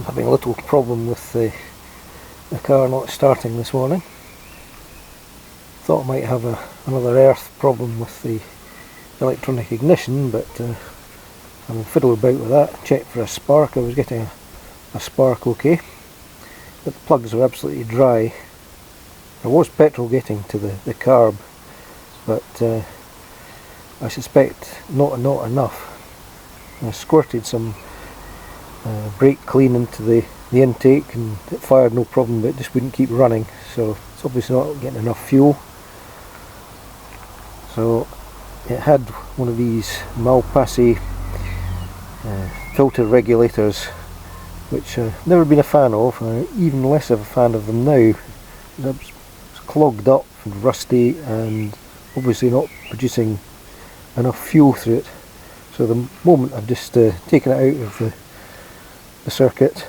having a little problem with the car not starting this morning. Thought I might have another earth problem with the electronic ignition, but having fiddled about with that, checked for a spark. I was getting a spark okay, but the plugs were absolutely dry. There was petrol getting to the carb, but I suspect not enough. I squirted some brake clean into the intake and it fired no problem, but it just wouldn't keep running, so it's obviously not getting enough fuel. So it had one of these Malpassi filter regulators, which I've never been a fan of, even less of a fan of them now. It's clogged up and rusty and obviously not producing enough fuel through it. So at the moment I've just taken it out of the circuit,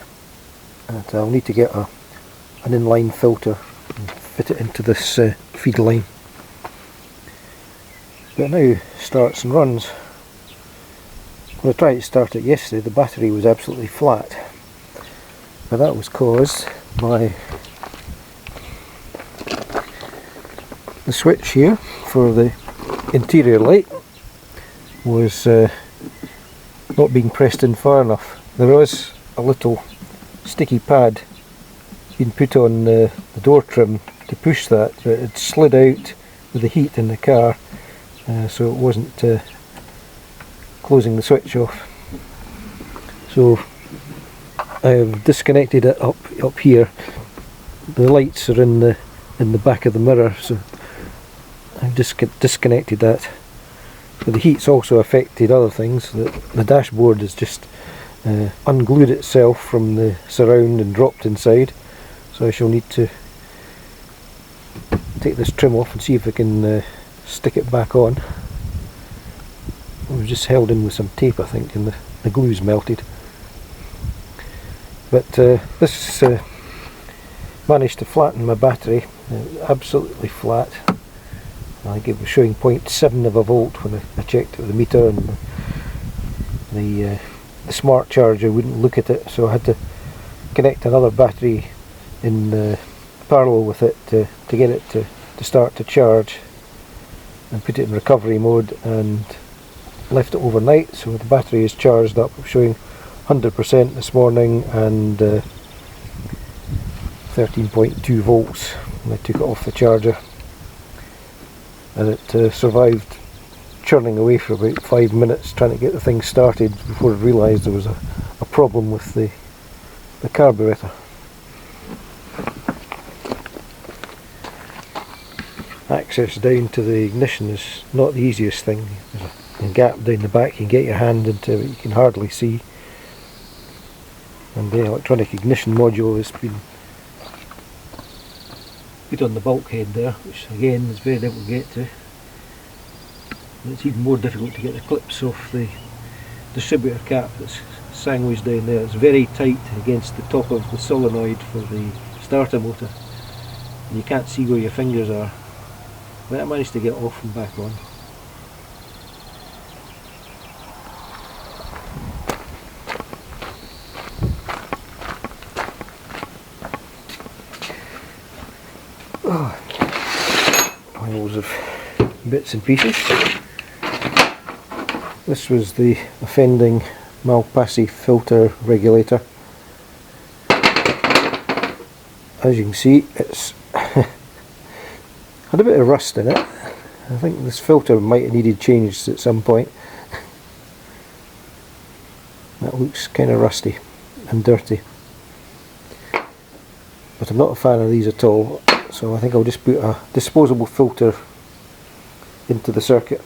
and I'll need to get an inline filter and fit it into this feed line. But it now starts and runs. When I tried to start it yesterday, the battery was absolutely flat, but that was caused by the switch here for the interior light was not being pressed in far enough. There was a little sticky pad being put on the door trim to push that, but it slid out with the heat in the car, so it wasn't closing the switch off. So I have disconnected it up here. The lights are in the back of the mirror, so I've disconnected that. But the heat's also affected other things. The dashboard has just unglued itself from the surround and dropped inside, so I shall need to take this trim off and see if I can stick it back on. It was just held in with some tape, I think, and the glue's melted. But this managed to flatten my battery, absolutely flat. I think it was showing 0.7 of a volt when I checked it with the meter, and the smart charger wouldn't look at it, so I had to connect another battery in parallel with it to get it to start to charge, and put it in recovery mode and left it overnight, so the battery is charged up, showing 100% this morning and 13.2 volts when I took it off the charger. And it survived churning away for about 5 minutes trying to get the thing started before I realised there was a problem with the carburetor. Access down to the ignition is not the easiest thing. There's a gap down the back you can get your hand into, but you can hardly see. And the electronic ignition module has been put on the bulkhead there, which again is very difficult to get to. And it's even more difficult to get the clips off the distributor cap that's sandwiched down there. It's very tight against the top of the solenoid for the starter motor, and you can't see where your fingers are. But I managed to get it off and back on. Piles of bits and pieces. This was the offending Malpassi filter regulator. As you can see, it's had a bit of rust in it. I think this filter might have needed changed at some point. That looks kind of rusty and dirty. But I'm not a fan of these at all, so I think I'll just put a disposable filter into the circuit.